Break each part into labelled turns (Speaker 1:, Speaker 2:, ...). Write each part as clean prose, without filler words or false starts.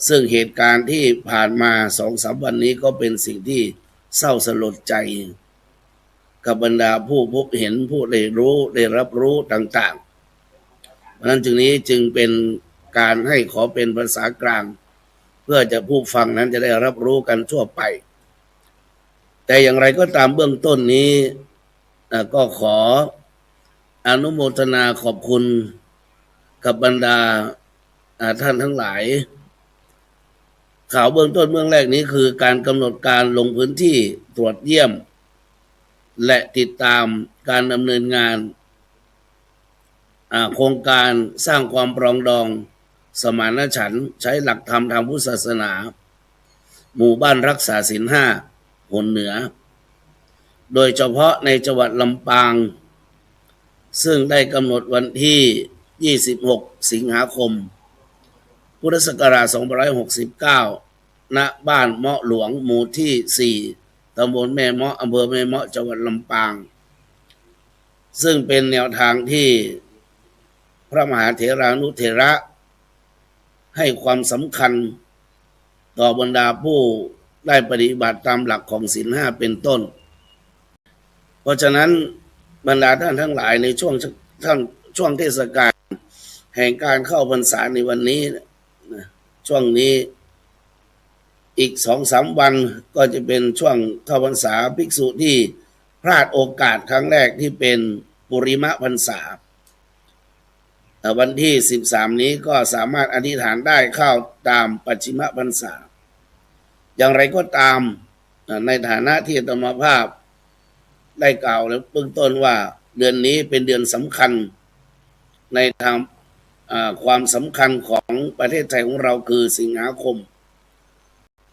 Speaker 1: ซึ่งเหตุการณ์ที่ผ่านมา2-3 วันนี้ก็เป็นสิ่งที่เศร้าสลดใจกับบรรดาผู้พบเห็นผู้ได้รู้ได้รับรู้ต่างๆเพราะนั้นจึงเป็นการให้ขอเป็นภาษากลางเพื่อจะผู้ฟังนั้นจะได้รับรู้กันทั่วไปแต่อย่างไรก็ตามเบื้องต้นนี้ก็ขออนุโมทนาขอบคุณกับบรรดาท่านทั้งหลายข่าวเบื้องต้นเบื้องแรกนี้คือการกำหนดการลงพื้นที่ตรวจเยี่ยมและติดตามการดำเนินงานโครงการสร้างความปรองดองสมานฉันท์ใช้หลักธรรมทางพุทธศาสนาหมู่บ้านรักษาศีล5หนเหนือโดยเฉพาะในจังหวัดลำปางซึ่งได้กำหนดวันที่26 สิงหาคมพุทธศักราช2569ณบ้านเมาะหลวงหมู่ที่4ตำบลแม่เมาะอำเภอแม่เมาะจังหวัดลำปางซึ่งเป็นแนวทางที่พระมหาเถรานุเถระให้ความสำคัญต่อบรรดาผู้ได้ปฏิบัติตามหลักของศีล5เป็นต้นเพราะฉะนั้นบรรดาท่านทั้งหลายในช่วงเทศกาลแห่งการเข้าพรรษาในวันนี้ช่วงนี้อีก2-3 วันก็จะเป็นช่วงเข้าพรรษาภิกษุที่พลาดโอกาสครั้งแรกที่เป็นปุริมพรรษาวันที่13นี้ก็สามารถอธิษฐานได้เข้าตามปัจฉิมพรรษาอย่างไรก็ตามในฐานะที่อาตมาภาพได้กล่าวแล้วเบื้องต้นว่าเดือนนี้เป็นเดือนสำคัญในทางความสำคัญของประเทศไทยของเราคือสิงหาคม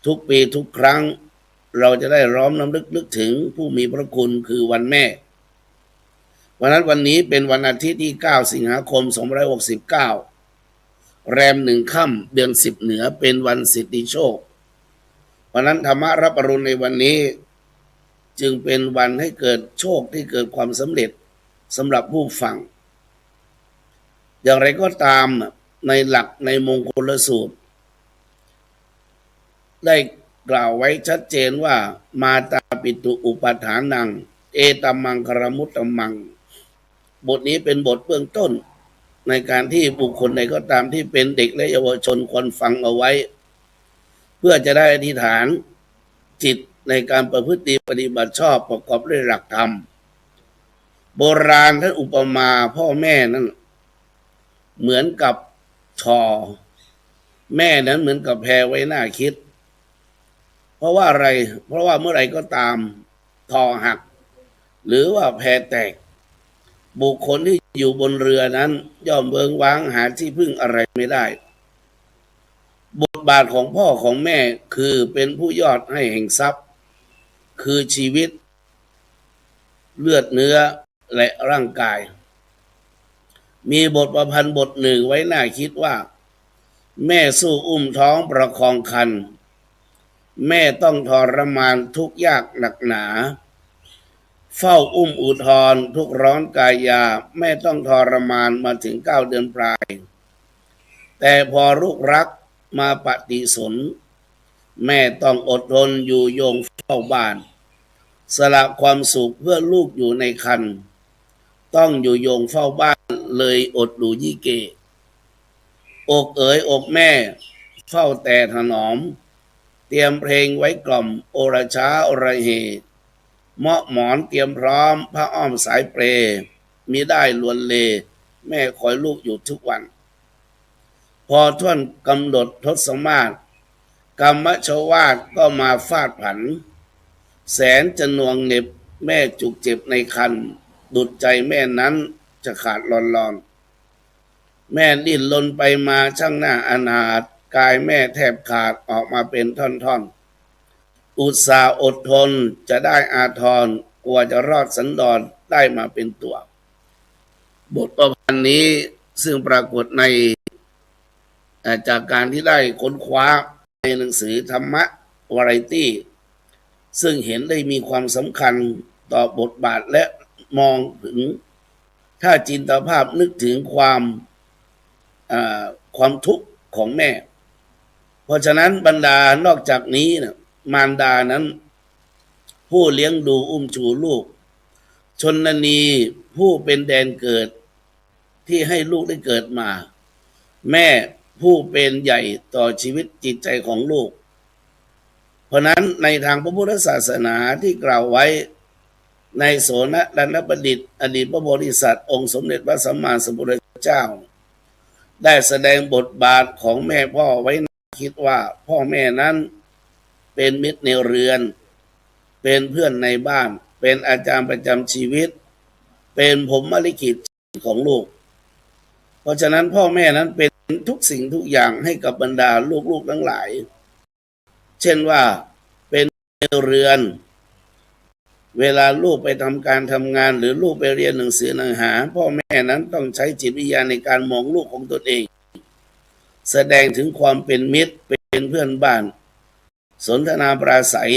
Speaker 1: ทุกปีทุกครั้งเราจะได้ร้อมรำลึกนึกถึงผู้มีพระคุณคือวันแม่วันนั้นวันนี้เป็นวันอาทิตย์ที่9 สิงหาคม2569แรม1 ค่ำเดือน10เหนือเป็นวันสิทธิโชคเพราะนั้นธรรมรับอรุณในวันนี้จึงเป็นวันให้เกิดโชคที่เกิดความสำเร็จสำหรับผู้ฟังอย่างไรก็ตามในหลักในมงคลสูตรได้กล่าวไว้ชัดเจนว่ามาตาปิตุอุปทานังเอตัมมังคารมุตตัมมังบทนี้เป็นบทเบื้องต้นในการที่บุคคลใดก็ตามที่เป็นเด็กและเยาวชนควรฟังเอาไว้เพื่อจะได้อธิษฐานจิตในการประพฤติปฏิบัติชอบประกอบด้วยหลักธรรมโบราณท่านอุปมาพ่อแม่นั้นเหมือนกับชอแม่นั้นเหมือนกับแพไว้หน้าคิดเพราะว่าอะไรเพราะว่าเมื่อไหร่ก็ตามทอหักหรือว่าแพแตกบุคคลที่อยู่บนเรือนั้นย่อมเบิงว้างหาที่พึ่งอะไรไม่ได้บทบาทของพ่อของแม่คือเป็นผู้ยอดให้แห่งทรัพย์คือชีวิตเลือดเนื้อและร่างกายมีบทประพันธ์บทหนึ่งไว้น่าคิดว่าแม่สู้อุ้มท้องประคองครรภ์แม่ต้องทรมานทุกข์ยากหนักหนาเฝ้าอุ้มอุทธรทุกร้อนกายาแม่ต้องทรมานมาถึง9 เดือนปลายแต่พอลูกรักมาปฏิสนธิแม่ต้องอดทนอยู่โยงเฝ้าบ้านสละความสุขเพื่อลูกอยู่ในครรภ์ต้องอยู่โยงเฝ้าบ้านเลยอดดูยี่เกอกเอ๋ยอกแม่เฝ้าแต่ถนอมเตรียมเพลงไว้กล่อมโอระช้าโอระเฮเมาะหมอนเตรียมพร้อมผ้าอ้อมสายเปรมิได้ลวนเลแม่คอยลูกอยู่ทุกวันพอท่วนกำหนดทศมาศกรรมชวาทก็มาฟาดผันแสนจะหน่วงเหน็บแม่จุกเจ็บในครรภ์ดุจใจแม่นั้นจะขาดลอนแม่ดิ้นรนไปมาช่างหน้าอนาถกายแม่แทบขาดออกมาเป็นท่อนๆอุตส่าห์อดทนจะได้อาทรกลัวจะรอดสันดรได้มาเป็นตัวบทประพันธ์นี้ซึ่งปรากฏในจากการที่ได้ค้นคว้าในหนังสือธรรมะวาไรตี้ซึ่งเห็นได้มีความสำคัญต่อบทบาทและมองถึงถ้าจินตภาพนึกถึงความทุกข์ของแม่ เพราะฉะนั้นบรรดานอกจากนี้นะมารดานั้นผู้เลี้ยงดูอุ้มชูลูกชนนีผู้เป็นแดนเกิดที่ให้ลูกได้เกิดมาแม่ผู้เป็นใหญ่ต่อชีวิตจิตใจของลูกเพราะนั้นในทางพระพุทธศาสนาที่กล่าวไว้ในโสนดันบดิตอดีตพระโพธิสัตว์องค์สมเด็จพระสัมมาสัมพุทธเจ้าได้แสดงบทบาทของแม่พ่อไว้คิดว่าพ่อแม่นั้นเป็นมิตรในเรือนเป็นเพื่อนในบ้านเป็นอาจารย์ประจำชีวิตเป็นพรหมลิขิตของลูกเพราะฉะนั้นพ่อแม่นั้นเป็นทุกสิ่งทุกอย่างให้กับบรรดาลูกๆทั้งหลายเช่นว่าเป็นเรือนเวลาลูกไปทำการทำงานหรือลูกไปเรียนหนังสือหนังหาพ่อแม่นั้นต้องใช้จิตวิญญาณในการมองลูกของตนเองแสดงถึงความเป็นมิตรเป็นเพื่อนบ้านสนทนาปราศัย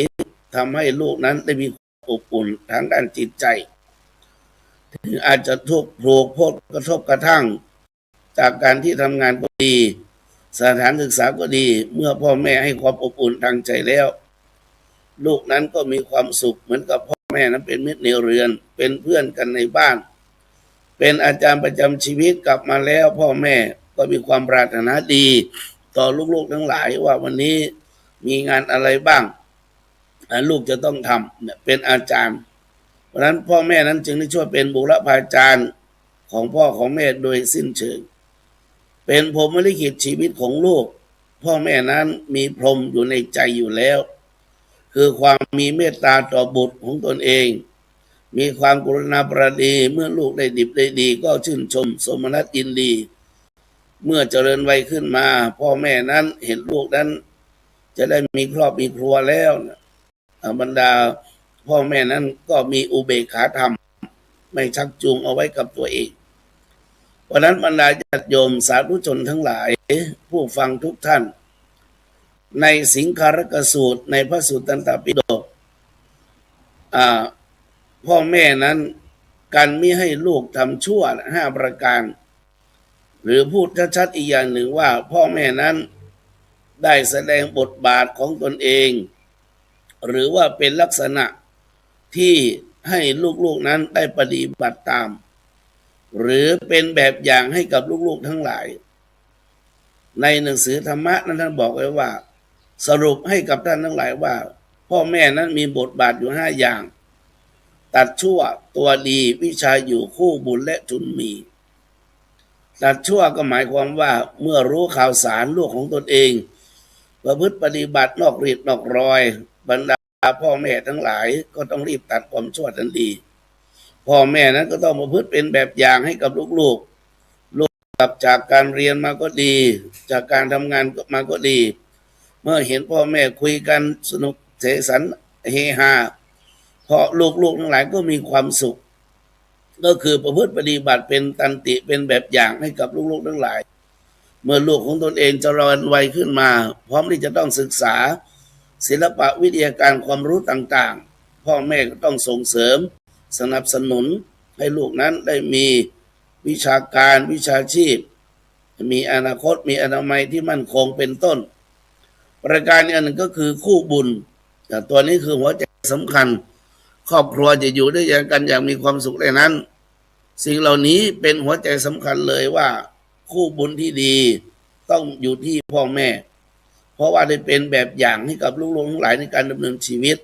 Speaker 1: ทำให้ลูกนั้นได้มีความอบอุ่นทางด้านจิตใจถึงอาจจะทุกข์โผล่โพดกระทบกระทั่งจากการที่ทำงานก็ดีสถานศึกษาก็ดีเมื่อพ่อแม่ให้ความอบอุ่นทางใจแล้วลูกนั้นก็มีความสุขเหมือนกับพ่อแม่นั้นเป็นมิตรในเรือนเป็นเพื่อนกันในบ้านเป็นอาจารย์ประจำชีวิตกลับมาแล้วพ่อแม่ก็มีความปรารถนาดีต่อลูกๆทั้งหลายว่าวันนี้มีงานอะไรบ้างลูกจะต้องทำเป็นอาจารย์เพราะฉะนั้นพ่อแม่นั้นจึงได้ช่วยเป็นบุรพาจารย์ของพ่อของแม่โดยสิ้นเชิงเป็นพรหมลิขิตชีวิตของลูกพ่อแม่นั้นมีพรหมอยู่ในใจอยู่แล้วคือความมีเมตตาต่อบุตรของตนเองมีความกรุณาประณีเมื่อลูกได้ดิบได้ดีก็ชื่นชมสมนัสยินดีเมื่อเจริญวัยขึ้นมาพ่อแม่นั้นเห็นลูกนั้นจะได้มีครอบมีครัวแล้วบรรดาพ่อแม่นั้นก็มีอุเบกขาธรรมไม่ชักจูงเอาไว้กับตัวเองเพราะนั้นบรรดาญาติโยมสาธุชนทั้งหลายผู้ฟังทุกท่านในสิงคารกสูตรในพระสุตตันตปิฎกพ่อแม่นั้นกันไม่ให้ลูกทำชั่ว5 ประการหรือพูดชัดๆอีกอย่างหนึ่งว่าพ่อแม่นั้นได้แสดงบทบาทของตนเองหรือว่าเป็นลักษณะที่ให้ลูกๆนั้นได้ปฏิบัติตามหรือเป็นแบบอย่างให้กับลูกๆทั้งหลายในหนังสือธรรมะนั้นท่านบอกไว้ว่าสรุปให้กับท่านทั้งหลายว่าพ่อแม่นั้นมีบทบาทอยู่5 อย่างตัดชั่วตัวดีวิชาอยู่คู่บุญและทุนมีตัดชั่วก็หมายความว่าเมื่อรู้ข่าวสารลูกของตนเองประพฤติปฏิบัตินอกรีดนอกรอยบรรดาพ่อแม่ทั้งหลายก็ต้องรีบตัดความชั่วทันทีพ่อแม่นั้นก็ต้องประพฤติเป็นแบบอย่างให้กับลูกกลับจากการเรียนมาก็ดีจากการทำงานมาก็ดีเมื่อเห็นพ่อแม่คุยกันสนุกเสสันเฮฮาเพราะลูกทั้งหลายก็มีความสุขก็คือประพฤติปฏิบัติเป็นตันติเป็นแบบอย่างให้กับลูกทั้งหลายเมื่อลูกของตนเองเจริญวัยขึ้นมาพร้อมที่จะต้องศึกษาศิลปะวิทยาการความรู้ต่างๆพ่อแม่ก็ต้องส่งเสริมสนับสนุนให้ลูกนั้นได้มีวิชาการวิชาชีพมีอนาคตมีอนามัยที่มั่นคงเป็นต้นประการอันหนึ่งก็คือคู่บุญแต่ตัวนี้คือหัวใจสำคัญครอบครัวจะอยู่ด้วยกันอย่างมีความสุขได้นั้นสิ่งเหล่านี้เป็นหัวใจสำคัญเลยว่าคู่บุญที่ดีต้องอยู่ที่พ่อแม่เพราะว่าได้เป็นแบบอย่างให้กับลูกๆทั้งหลายในการดำเนินชีวิต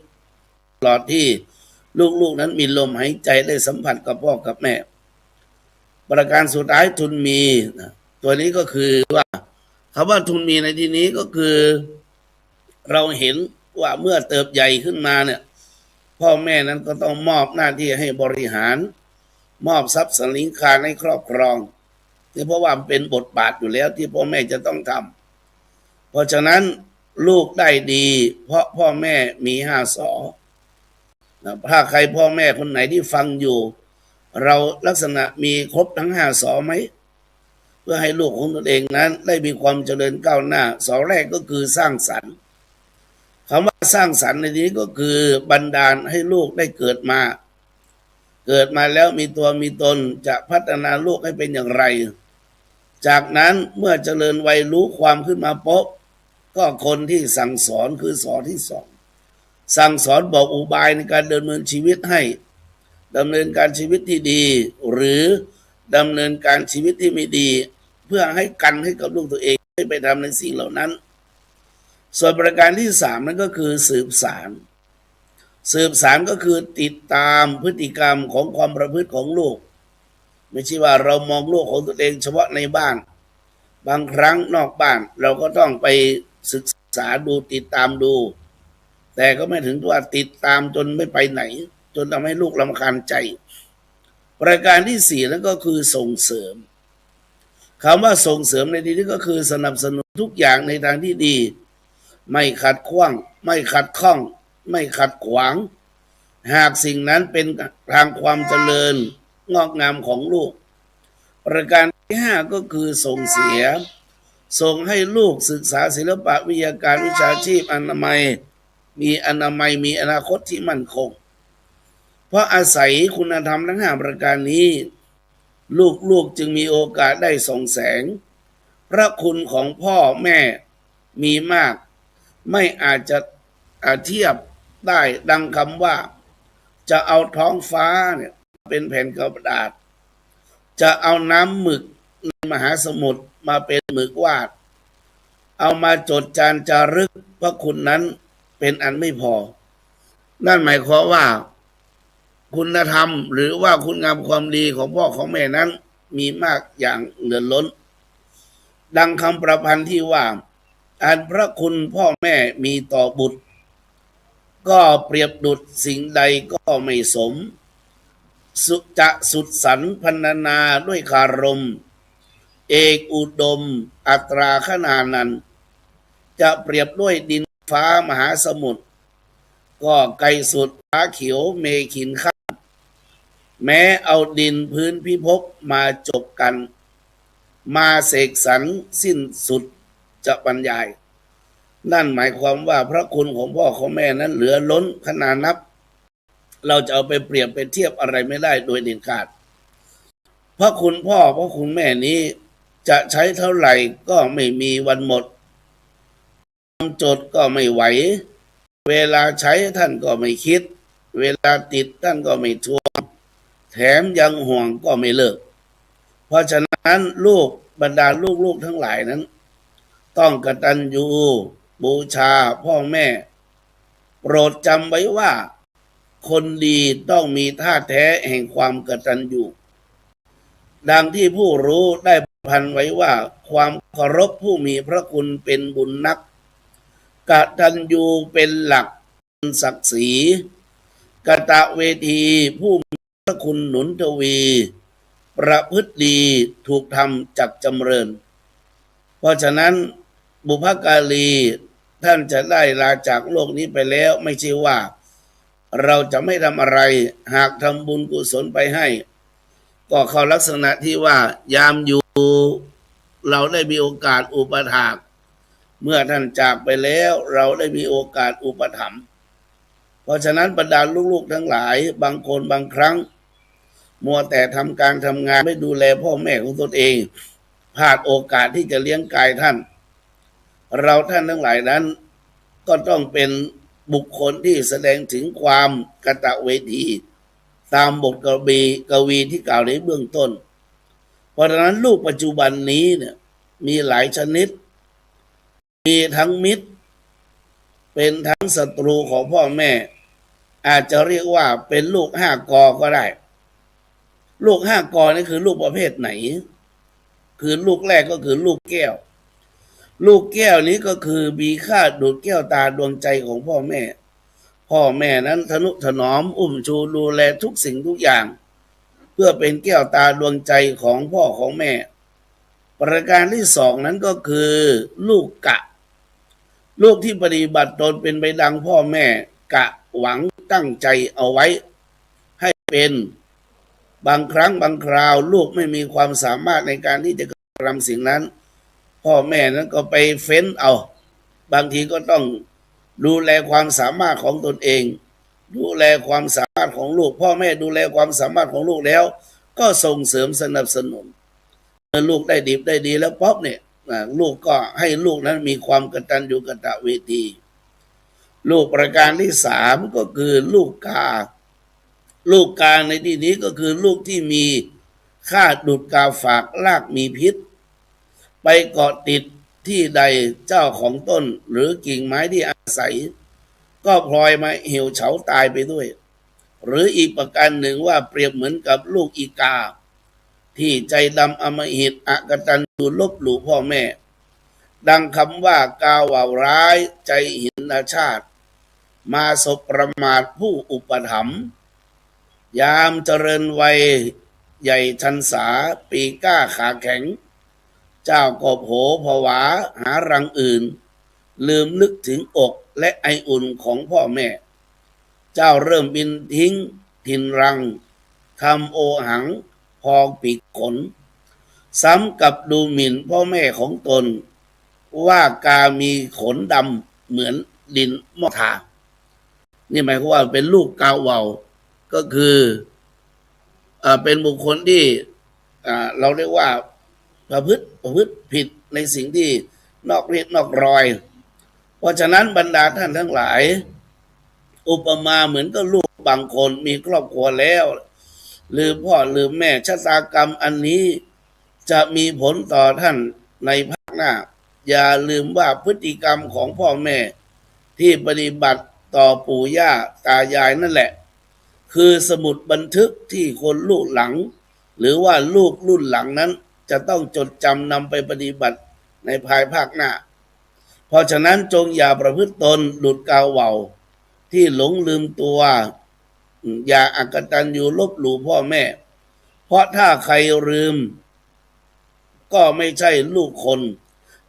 Speaker 1: ตลอดที่ลูกๆนั้นมีลมหายใจได้สัมผัสกับพ่อกับแม่ประการสุดท้ายทุนมีตัวนี้ก็คือว่าคำว่าทุนมีในที่นี้ก็คือเราเห็นว่าเมื่อเติบใหญ่ขึ้นมาเนี่ยพ่อแม่นั้นก็ต้องมอบหน้าที่ให้บริหารมอบทรัพย์สินคารให้ครอบครองเพราะว่าเป็นบทบาทอยู่แล้วที่พ่อแม่จะต้องทำเพราะฉะนั้นลูกได้ดีเพราะพ่อแม่มี5 สอถ้าใครพ่อแม่คนไหนที่ฟังอยู่เราลักษณะมีครบทั้ง5 สอไหมเพื่อให้ลูกของตนเองนั้นได้มีความเจริญก้าวหน้าสอแรกก็คือสร้างสรรค์คำว่าสร้างสรรค์ในนี้ก็คือบันดาลให้ลูกได้เกิดมาแล้วมีตัวมีตนจะพัฒนาลูกให้เป็นอย่างไรจากนั้นเมื่อเจริญวัยรู้ความขึ้นมาปุ๊บ ก็คนที่สั่งสอนคือสอที่สองสั่งสอนบอกอุบายในการดำเนินชีวิตให้ดำเนินการชีวิตที่ดีหรือดำเนินการชีวิตที่ไม่ดีเพื่อให้กันให้กับลูกตัวเองให้ไปทำในสิ่งเหล่านั้นส่วนประการที่สามนั่นก็คือสืบสารก็คือติดตามพฤติกรรมของความประพฤติของลูกไม่ใช่ว่าเรามองลูกของตัวเองเฉพาะในบ้านบางครั้งนอกบ้านเราก็ต้องไปศึกษาดูติดตามดูแต่ก็ไม่ถึงว่าติดตามจนไม่ไปไหนจนทำให้ลูกรำคาญใจประการที่สี่นั่นก็คือส่งเสริมคำว่าส่งเสริมในที่นี้ก็คือสนับสนุนทุกอย่างในทางที่ดีไม่ขัดขวางไม่ขัดข้องไม่ขัดขวางหากสิ่งนั้นเป็นทางความเจริญงอกงามของลูกประการที่ห้าก็คือส่งให้ลูกศึกษาศิลปะวิทยาการวิชาชีพอนามัยมีอนาคตที่มั่นคงเพราะอาศัยคุณธรรมทั้งห้าประการนี้ลูกจึงมีโอกาสได้ส่องแสงพระคุณของพ่อแม่มีมากไม่อาจจะเทียบได้ดังคำว่าจะเอาท้องฟ้าเนี่ยเป็นแผ่นกระดาษจะเอาน้ำหมึกในมหาสมุทรมาเป็นหมึกวาดเอามาจดจารึกพระคุณนั้นเป็นอันไม่พอนั่นหมายความว่าคุณธรรมหรือว่าคุณงามความดีของพ่อของแม่นั้นมีมากอย่างเหลือล้นดังคำประพันธ์ที่ว่าอันพระคุณพ่อแม่มีต่อบุตรก็เปรียบดุจสิ่งใดก็ไม่สมจะสุดสรรพรรณนาด้วยคารมเอกอุดมอัตราขนานันจะเปรียบด้วยดินฟ้ามหาสมุทรก็ไกลสุดฟ้าเขียวเมขินข้าแม้เอาดินพื้นพิภพมาจบกันมาเสกสรรสิ้นสุดจะบรรยายนั่นหมายความว่าพระคุณของพ่อของแม่นั้นเหลือล้นขนาดนับเราจะเอาไปเปรียบไปเทียบอะไรไม่ได้โดยเด็ดขาดพระคุณพ่อพระคุณแม่นี้จะใช้เท่าไหร่ก็ไม่มีวันหมดจดก็ไม่ไหวเวลาใช้ท่านก็ไม่คิดเวลาติดท่านก็ไม่ทวงแถมยังห่วงก็ไม่เลิกเพราะฉะนั้นลูกบรรดาลูกทั้งหลายนั้นต้องกตัญญูบูชาพ่อแม่โปรดจำไว้ว่าคนดีต้องมีท่าแท้แห่งความกตัญญูดังที่ผู้รู้ได้พันไว้ว่าความเคารพผู้มีพระคุณเป็นบุญนักกตัญญูเป็นหลักศักดิ์ศรีกตเวทีผู้มีพระคุณหนุนทวีประพฤติดีถูกทำจักจำเริญเพราะฉะนั้นบุพการีท่านจะได้ลาจากโลกนี้ไปแล้วไม่ใช่ว่าเราจะไม่ทำอะไรหากทำบุญกุศลไปให้ก็เข้าลักษณะที่ว่ายามอยู่เราได้มีโอกาสอุปถากเมื่อท่านจากไปแล้วเราได้มีโอกาสอุปถัมภ์เพราะฉะนั้นบรรดาลูกๆทั้งหลายบางคนบางครั้งมัวแต่ทำการทำงานไม่ดูแลพ่อแม่ของตนเองพลาดโอกาสที่จะเลี้ยงกายท่านทั้งหลายนั้นก็ต้องเป็นบุคคลที่แสดงถึงความกตเวทีตามบทกวีที่กล่าวในเบื้องต้นเพราะฉะนั้นลูกปัจจุบันนี้เนี่ยมีหลายชนิดมีทั้งมิตรเป็นทั้งศัตรูของพ่อแม่อาจจะเรียกว่าเป็นลูกห้ากอก็ได้ลูกห้ากอนี่คือลูกประเภทไหนคือลูกแรกก็คือลูกแก้วนี้ก็คือมีค่าดูดแก้วตาดวงใจของพ่อแม่นั้นทนุถนอมอุ้มชูดูแลทุกสิ่งทุกอย่างเพื่อเป็นแก้วตาดวงใจของพ่อของแม่ประการที่สองนั้นก็คือลูกกะลูกที่ปฏิบัติตนเป็นไปดังพ่อแม่กะหวังตั้งใจเอาไว้ให้เป็นบางครั้งบางคราวลูกไม่มีความสามารถในการที่จะกระทำสิ่งนั้นพ่อแม่นั้นก็ไปเฟ้นเอาบางทีก็ต้องดูแลความสามารถของตนเองดูแลความสามารถของลูกพ่อแม่ดูแลความสามารถของลูกแล้วก็ส่งเสริมสนับสนุนเมื่อลูกได้ดีแล้วป๊อบเนี่ย ลูกก็ให้ลูกนั้นมีความกตัญญูกตเวทีลูกประการที่สามก็คือลูกกาลูกกาในที่นี้ก็คือลูกที่มีค่าดุจกาฝากรากมีพิษไปเกาะติดที่ใดเจ้าของต้นหรือกิ่งไม้ที่อาศัยก็พลอยมาเหี่ยวเฉาตายไปด้วยหรืออีกประการหนึ่งว่าเปรียบเหมือนกับลูกอีกาที่ใจดำอำมหิตอกตัญญูลบหลู่พ่อแม่ดังคำว่ากาว่าวร้ายใจหินชาติมาสบประมาทผู้อุปถัมภ์ยามเจริญวัยใหญ่ชันษาปีก้าขาแข็งเจ้าก็โผผวาหารังอื่นลืมนึกถึงอกและไออุ่นของพ่อแม่เจ้าเริ่มบินทิ้งถิ่นรังทำโอหังพองปีกขนซ้ำกับดูหมิ่นพ่อแม่ของตนว่ากามีขนดำเหมือนดินหม้อทานี่หมายความว่าเป็นลูกกาเวาก็คือเป็นบุคคลที่เราเรียกว่าประพฤติผิดในสิ่งที่นอกรีดนอกรอยเพราะฉะนั้นบรรดาท่านทั้งหลายอุปมาเหมือนกับลูกบางคนมีครอบครัวแล้วลืมพ่อลืมแม่ชะตากรรมอันนี้จะมีผลต่อท่านในภาคหน้าอย่าลืมว่าพฤติกรรมของพ่อแม่ที่ปฏิบัติต่อปู่ย่าตายายนั่นแหละคือสมุดบันทึกที่คนลูกหลังหรือว่าลูกรุ่นหลังนั้นจะต้องจดจำนำไปปฏิบัติในภายภาคหน้าเพราะฉะนั้นจงอย่าประพฤติตนดุจกาเวาที่หลงลืมตัวอย่าอกตัญญูลบหลู่พ่อแม่เพราะถ้าใครลืมก็ไม่ใช่ลูกคน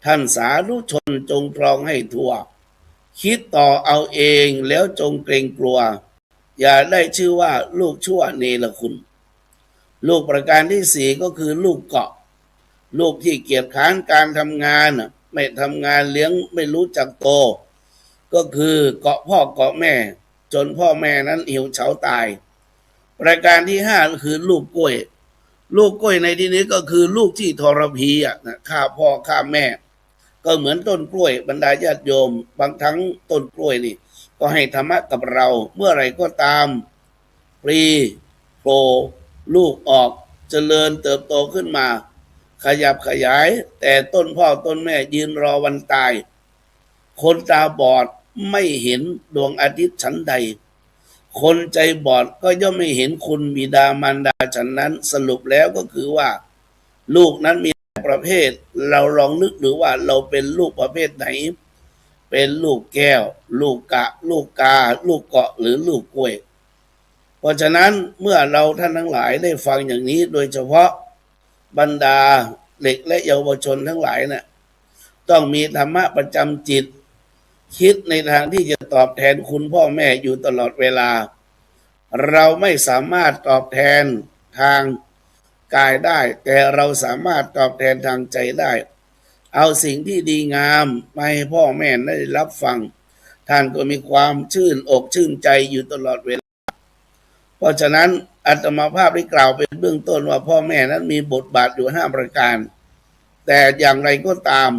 Speaker 1: ท่านสาธุชนจงครองให้ทั่วคิดต่อเอาเองแล้วจงเกรงกลัวอย่าได้ชื่อว่าลูกชั่วเนรคุณลูกประการที่สี่ก็คือลูกเกาะลูกที่เกียจคร้านการทำงานไม่ทำงานเลี้ยงไม่รู้จักโตก็คือเกาะพ่อเกาะแม่จนพ่อแม่นั้นเหี่ยวเฉาตายประการที่ห้าก็คือลูกกล้วยลูกกล้วยในที่นี้ก็คือลูกที่ทรพีฆ่าพ่อฆ่าแม่ก็เหมือนต้นกล้วยบรรดาญาติโยมบางครั้งต้นกล้วยนี่ก็ให้ธรรมะกับเราเมื่อไรก็ตามปลีโผล่ลูกออกเจริญเติบโตขึ้นมาขยับขยายแต่ต้นพ่อต้นแม่ยืนรอวันตายคนตาบอดไม่เห็นดวงอาทิตย์ฉันใดคนใจบอดก็ย่อมไม่เห็นคุณบิดามารดาฉันนั้นสรุปแล้วก็คือว่าลูกนั้นมีประเภทเราลองนึกหรือว่าเราเป็นลูกประเภทไหนเป็นลูกแก้วลูกกะลูกกาลูกเกาะหรือลูกกล้วยเพราะฉะนั้นเมื่อเราท่านทั้งหลายได้ฟังอย่างนี้โดยเฉพาะบรรดาเด็กและเยาวชนทั้งหลายน่ะต้องมีธรรมะประจำจิตคิดในทางที่จะตอบแทนคุณพ่อแม่อยู่ตลอดเวลาเราไม่สามารถตอบแทนทางกายได้แต่เราสามารถตอบแทนทางใจได้เอาสิ่งที่ดีงามมาให้พ่อแม่ได้รับฟังท่านก็มีความชื่นอกชื่นใจอยู่ตลอดเวลาเพราะฉะนั้นอาตมาภาพได้กล่าวเป็นเบื้องต้นว่าพ่อแม่นั้นมีบทบาทอยู่5ประการแต่อย่างไรก็ตาม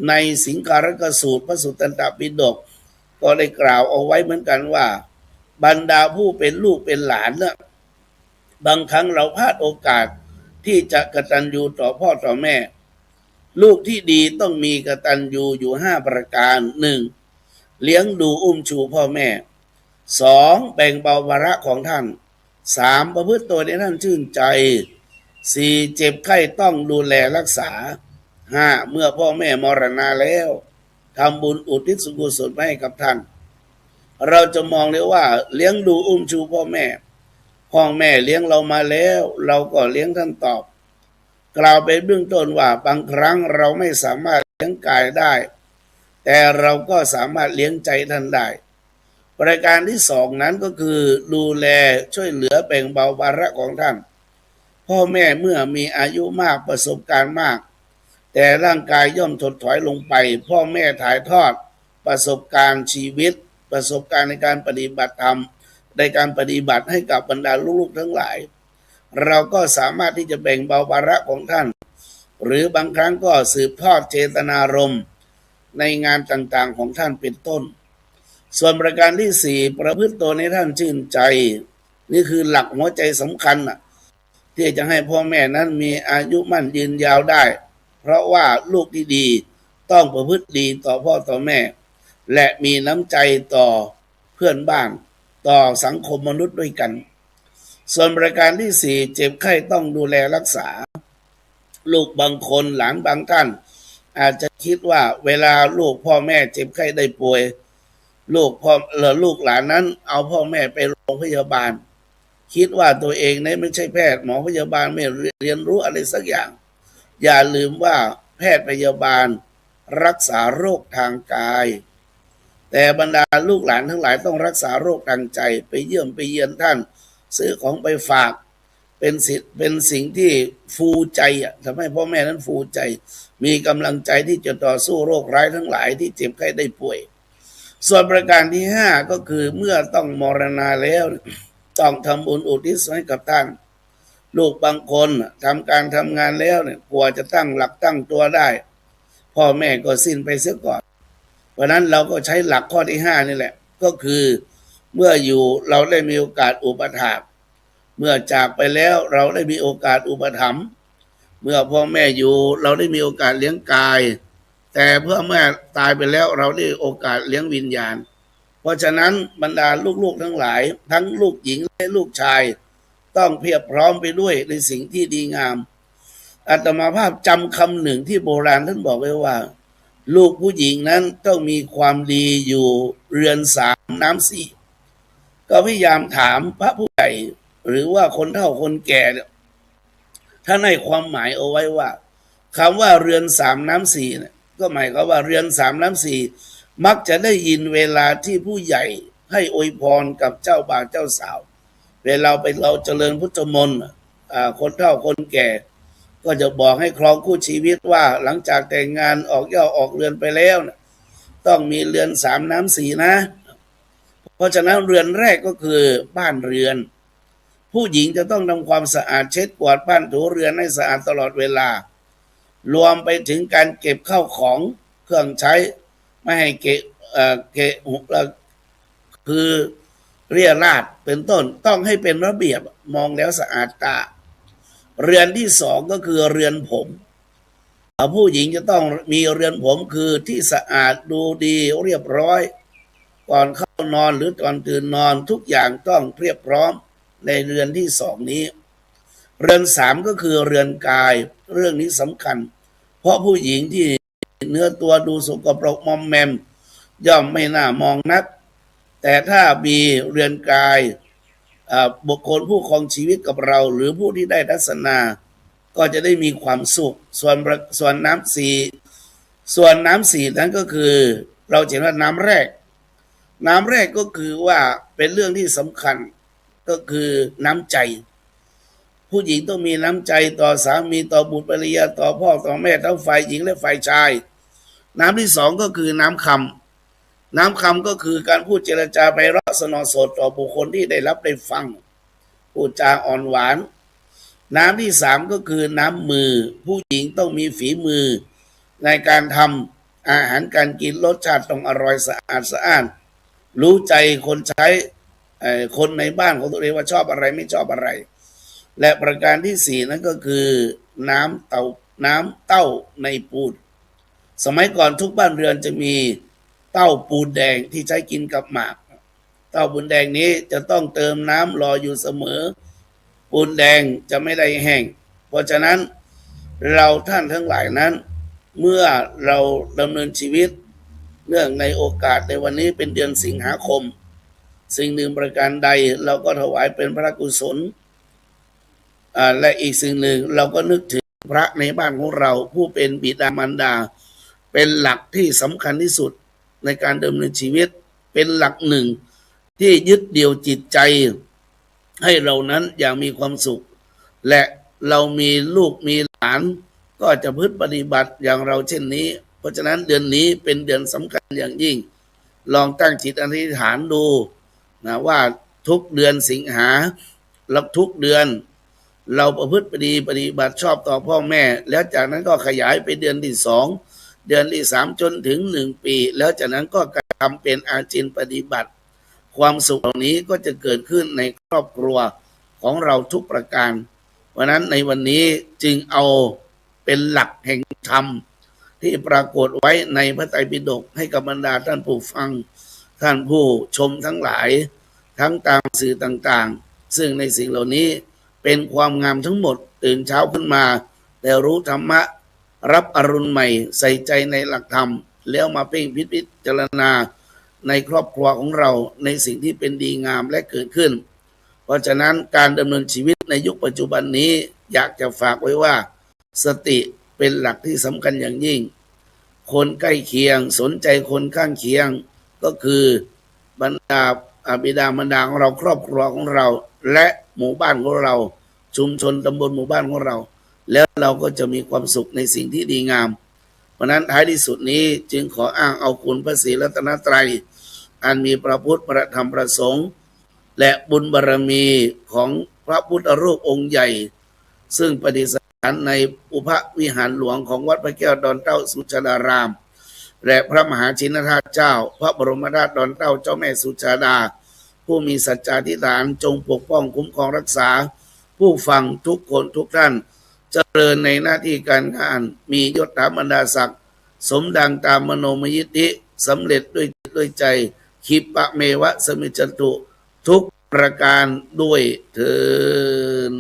Speaker 1: ในสิงคารกสูตรพระสุตตันตปิฎกก็ได้กล่าวเอาไว้เหมือนกันว่าบรรดาผู้เป็นลูกเป็นหลานเนี่ยบางครั้งเราพลาดโอกาสที่จะกตัญญูต่อพ่อต่อแม่ลูกที่ดีต้องมีกตัญญูอยู่5ประการ1เลี้ยงดูอุ้มชูพ่อแม่2แบ่งเบาภาระของท่าน3ประพฤติตัวในท่านชื่นใจ4เจ็บไข้ต้องดูแลรักษา5เมื่อพ่อแม่มรณะแล้วทำบุญอุทิศส่วนกุศลให้กับท่านเราจะมองเลยว่าเลี้ยงดูอุ้มชูพ่อแม่เลี้ยงเรามาแล้วเราก็เลี้ยงท่านตอบกล่าวไปเบื้องต้นว่าบางครั้งเราไม่สามารถเลี้ยงกายได้แต่เราก็สามารถเลี้ยงใจท่านได้ประการที่2นั้นก็คือดูแลช่วยเหลือแบ่งเบาภาระของท่านพ่อแม่เมื่อมีอายุมากประสบการณ์มากแต่ร่างกายย่อมถดถอยลงไปพ่อแม่ถ่ายทอดประสบการณ์ชีวิตประสบการณ์ในการปฏิบัติธรรมในการปฏิบัติให้กับบรรดาลูกๆทั้งหลายเราก็สามารถที่จะแบ่งเบาภาระของท่าน หรือบางครั้งก็สืบทอดเจตนารมณ์ในงานต่างๆของท่านเป็นต้นส่วนประการที่สี่ประพฤติตนให้ท่านชื่นใจนี่คือหลักหัวใจสำคัญที่จะให้พ่อแม่นั้นมีอายุมั่นยืนยาวได้เพราะว่าลูกที่ดีต้องประพฤติดีต่อพ่อต่อแม่และมีน้ำใจต่อเพื่อนบ้านต่อสังคมมนุษย์ด้วยกันส่วนประการที่สี่เจ็บไข้ต้องดูแลรักษาลูกบางคนหลานบางท่านอาจจะคิดว่าเวลาลูกพ่อแม่เจ็บไข้ได้ป่วยลูกหลานนั้นเอาพ่อแม่ไปโรงพยาบาลคิดว่าตัวเองนั้นไม่ใช่แพทย์หมอพยาบาลไม่เรียนรู้อะไรสักอย่างอย่าลืมว่าแพทย์พยาบาลรักษาโรคทางกายแต่บรรดาลูกหลานทั้งหลายต้องรักษาโรคทางใจไปเยี่ยมไปเยียนท่านซื้อของไปฝากเป็นสิ่งที่ฟูใจทำให้พ่อแม่นั้นฟูใจมีกำลังใจที่จะต่อสู้โรคร้ายทั้งหลายที่เจ็บไข้ได้ป่วยส่วนประการที่ห้าก็คือเมื่อต้องมรณาแล้วต้องทำบุญอุทิศให้กับท่านลูกบางคนทำการทำงานแล้วเนี่ยกว่าจะตั้งหลักตั้งตัวได้พ่อแม่ก็สิ้นไปเสียก่อนเพราะนั้นเราก็ใช้หลักข้อที่ห้านี่แหละก็คือเมื่ออยู่เราได้มีโอกาสอุปถัมภ์เมื่อจากไปแล้วเราได้มีโอกาสอุปถัมภ์เมื่อพ่อแม่อยู่เราได้มีโอกาสเลี้ยงกายแต่เพื่อเมื่อตายไปแล้วเราได้โอกาสเลี้ยงวิญญาณเพราะฉะนั้นบรรดาลูกๆทั้งหลายทั้งลูกหญิงและลูกชายต้องเพียบพร้อมไปด้วยในสิ่งที่ดีงามอาตมาภาพจำคำหนึ่งที่โบราณท่านบอกไว้ว่าลูกผู้หญิงนั้นต้องมีความดีอยู่เรือนสามน้ำสี่ก็พยายามถามพระผู้ใหญ่หรือว่าคนเฒ่าคนแก่ท่านให้ความหมายเอาไว้ว่าคำว่าเรือนสามน้ำสี่เนี่ยก็หมายความว่าเรือนสามน้ำสี่มักจะได้ยินเวลาที่ผู้ใหญ่ให้อวยพรกับเจ้าบ่าวเจ้าสาวเวลาเราเจริญพุทธมนต์คนเฒ่าคนแก่ก็จะบอกให้ครองคู่ชีวิตว่าหลังจากแต่งงานออกย่าออกเรือนไปแล้วนะต้องมีเรือนสามน้ำสี่นะเพราะฉะนั้นเรือนแรกก็คือบ้านเรือนผู้หญิงจะต้องทำความสะอาดเช็ดกวาดบ้านถูเรือนให้สะอาดตลอดเวลารวมไปถึงการเก็บข้าวของเครื่องใช้ไม่ให้เกะคือเรี่ยราดเป็นต้นต้องให้เป็นระเบียบมองแล้วสะอาดตาเรือนที่สองก็คือเรือนผมผู้หญิงจะต้องมีเรือนผมคือที่สะอาดดูดีเรียบร้อยก่อนเข้านอนหรือก่อนตื่นนอนทุกอย่างต้องเรียบพร้อมในเรือนที่สองนี้เรือนสามก็คือเรือนกายเรื่องนี้สำคัญเพราะผู้หญิงที่เนื้อตัวดูสกปรกมอมแมมย่อมไม่น่ามองนักแต่ถ้ามีเรือนกายบุคคลผู้ครองชีวิตกับเราหรือผู้ที่ได้ทัศนาก็จะได้มีความสุขส่วนน้ำสี่นั้นก็คือเราเห็นว่าน้ำแรกก็คือว่าเป็นเรื่องที่สำคัญก็คือน้ำใจผู้หญิงต้องมีน้ำใจต่อสามีต่อบุตรภรรยาต่อพ่อต่อแม่ทั้งฝ่ายหญิงและฝ่ายชายน้ำที่สองก็คือน้ำคำก็คือการพูดเจรจาไพเราะสนอสดต่อบุคคลที่ได้รับได้ฟังพูดจาอ่อนหวานน้ำที่สามก็คือน้ำมือผู้หญิงต้องมีฝีมือในการทำอาหารการกินรสชาติต้องอร่อยสะอาดสะอ้านรู้ใจคนใช้คนในบ้านของตัวเองว่าชอบอะไรไม่ชอบอะไรและประการที่สี่นั้นก็คือน้ำเต้าในปูนสมัยก่อนทุกบ้านเรือนจะมีเต้าปูนแดงที่ใช้กินกับหมากเต้าปูนแดงนี้จะต้องเติมน้ำรออยู่เสมอปูนแดงจะไม่ได้แห้งเพราะฉะนั้นเราท่านทั้งหลายนั้นเมื่อเราดำเนินชีวิตเนื่องในโอกาสในวันนี้เป็นเดือนสิงหาคมสิ่งหนึ่งประการใดเราก็ถวายเป็นพระกุศลและอีกสิ่งหนึ่งเราก็นึกถึงพระในบ้านของเราผู้เป็นบิดามารดาเป็นหลักที่สำคัญที่สุดในการดำเนินชีวิตเป็นหลักหนึ่งที่ยึดเดี่ยวจิตใจให้เรานั้นอย่างมีความสุขและเรามีลูกมีหลานก็จะพึ่งปฏิบัติอย่างเราเช่นนี้เพราะฉะนั้นเดือนนี้เป็นเดือนสำคัญอย่างยิ่งลองตั้งจิตอธิษฐานดูนะว่าทุกเดือนสิงหาและทุกเดือน เราประพฤติปฏิบัติชอบต่อพ่อแม่แล้วจากนั้นก็ขยายไปเดือนที่2เดือนที่3จนถึง1 ปีแล้วจากนั้นก็กระทำเป็นอาจินปฏิบัติความสุขเหล่านี้ก็จะเกิดขึ้นในครอบครัวของเราทุกประการเพราะนั้นในวันนี้จึงเอาเป็นหลักแห่งธรรมที่ปรากฏไว้ในพระไตรปิฎกให้กับบรรดาท่านผู้ฟังท่านผู้ชมทั้งหลายทั้งตามสื่อต่างๆซึ่งในสิ่งเหล่านี้เป็นความงามทั้งหมดตื่นเช้าขึ้นมาแต่รู้ธรรมะรับอรุณใหม่ใส่ใจในหลักธรรมแล้วมาเพ่งพิจารณาในครอบครัวของเราในสิ่งที่เป็นดีงามและเกิดขึ้นเพราะฉะนั้นการดำเนินชีวิตในยุคปัจจุบันนี้อยากจะฝากไว้ว่าสติเป็นหลักที่สำคัญอย่างยิ่งคนใกล้เคียงสนใจคนข้างเคียงก็คือบรรดาบิดามารดาของเราครอบครัวของเราและหมู่บ้านของเราชุมชนตำบลหมู่บ้านของเราแล้วเราก็จะมีความสุขในสิ่งที่ดีงามเพราะนั้นท้ายที่สุดนี้จึงขออ้างเอาคุณพระศรีรัตนตรัยอันมีพระพุทธพระธรรมพระสงฆ์และบุญบารมีของพระพุทธรูปองค์ใหญ่ซึ่งประดิษฐานในอุปวิหารหลวงของวัดพระแก้วดอนเต้าสุชาดารามและพระมหาชินราชเจ้าพระบรมราชดอนเต้าเจ้าแม่สุชาดาผู้มีสัจจาธิษฐานจงปกป้องคุ้มครองรักษาผู้ฟังทุกคนทุกท่านเจริญในหน้าที่การงานมียศถาบรรดาศักดิ์สมดังตามมโนมยิทธิสำเร็จด้วยใจคิปะเมวะสมิจจตุทุกประการด้วยเถิด